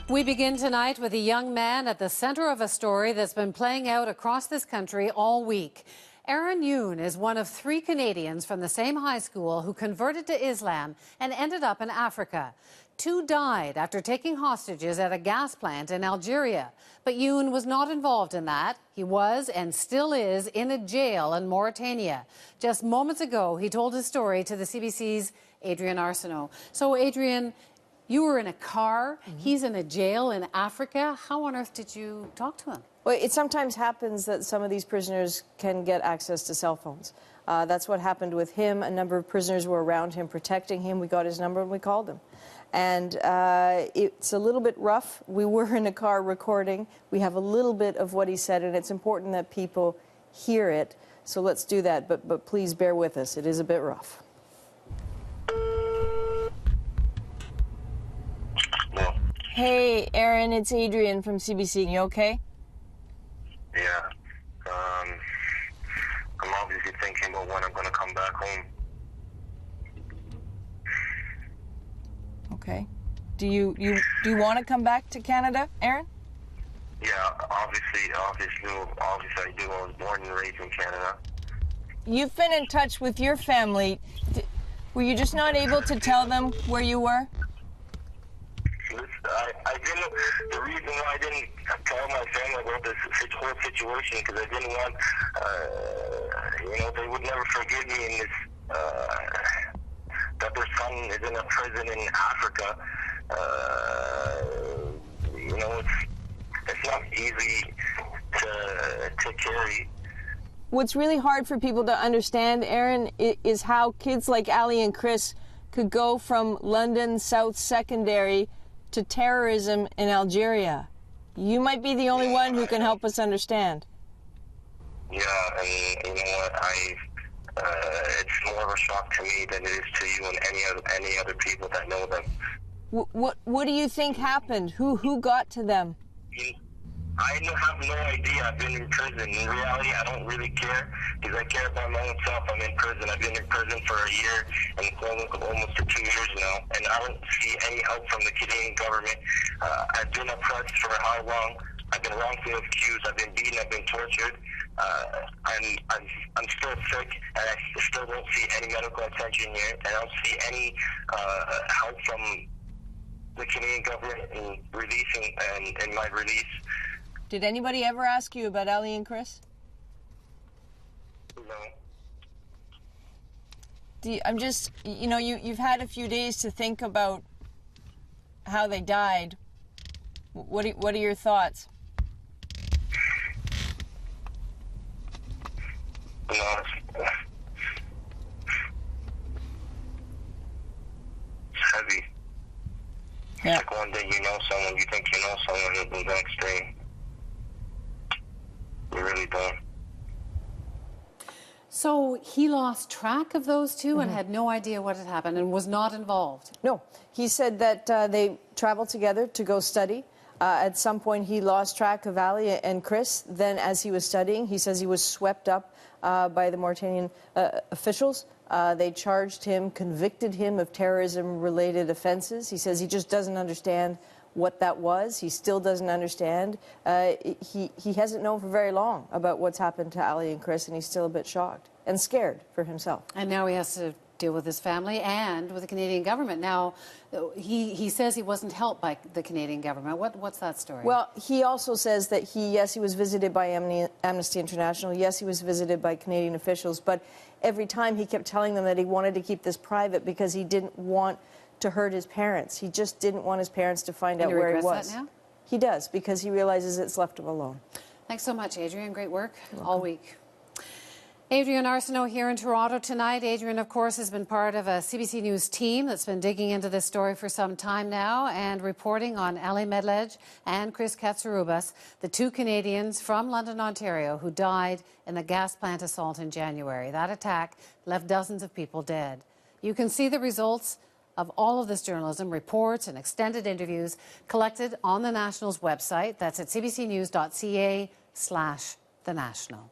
We begin tonight with a young man at the center of a story that's been playing out across this country all week. Aaron Yoon is one of 3 Canadians from the same high school who converted to Islam and ended up in Africa. 2 died after taking hostages at a gas plant in Algeria. But Yoon was not involved in that. He was and still is in a jail in Mauritania. Just moments ago, he told his story to the CBC's Adrian Arsenault. So, Adrian, you were in a car. He's in a jail in Africa. How on earth did you talk to him? Well, it sometimes happens that some of these prisoners can get access to cell phones. That's what happened with him. A number of prisoners were around him, protecting him. We got his number and we called him. And it's a little bit rough. We were in a car recording. We have a little bit of what he said, and it's important that people hear it. So let's do that, but please bear with us. It is a bit rough. Hey, Aaron, it's Adrian from CBC. You okay? Yeah. I'm obviously thinking about when I'm going to come back home. Okay. Do you want to come back to Canada, Aaron? Yeah, obviously I do. I was born and raised in Canada. You've been in touch with your family. Were you just not able to tell them where you were? I didn't. The reason why I didn't tell my family about this whole situation because I didn't want, they would never forgive me in this. That their son is in a prison in Africa. It's not easy to carry. What's really hard for people to understand, Aaron, is how kids like Ali and Chris could go from London South Secondary to terrorism in Algeria. You might be the only one who can help us understand. Yeah, and you know what? It's more of a shock to me than it is to you and any other people that know them. What do you think happened? Who got to them? I have no idea. I've been in prison. In reality, I don't really care because I care about my own self. I'm in prison. I've been in prison for a year and almost for 2 years now, and I don't see any help from the Canadian government. I've been oppressed for how long? I've been wrongfully accused. I've been beaten. I've been tortured. I'm still sick, and I still don't see any medical attention here, and I don't see any help from the Canadian government in releasing and my release. Did anybody ever ask you about Ali and Chris? No. I'm just, you've had a few days to think about how they died. What are your thoughts? No, it's heavy. Yeah. It's like one day you know someone, you think you know someone, and the next day you really don't. So he lost track of those 2 and had no idea what had happened and was not involved? No. He said that they traveled together to go study. At some point, he lost track of Ali and Chris. Then, as he was studying, he says he was swept up by the Mauritanian officials. They charged him, convicted him of terrorism-related offenses. He says he just doesn't understand what that was. He still doesn't understand. He hasn't known for very long about what's happened to Ali and Chris, and he's still a bit shocked and scared for himself. And now he has to deal with his family and with the Canadian government. Now, he says he wasn't helped by the Canadian government. What's that story? Well, he also says that yes, he was visited by Amnesty International. Yes, he was visited by Canadian officials. But every time he kept telling them that he wanted to keep this private because he didn't want to hurt his parents. He just didn't want his parents to find out where he was. That now? He does, because he realizes it's left him alone. Thanks so much, Adrian. Great work all week. Adrian Arsenault here in Toronto tonight. Adrian, of course, has been part of a CBC News team that's been digging into this story for some time now and reporting on Ali Medlej and Chris Katsiroubas, the 2 Canadians from London, Ontario, who died in a gas plant assault in January. That attack left dozens of people dead. You can see the results of all of this journalism, reports and extended interviews collected on the National's website. That's at cbcnews.ca/thenational.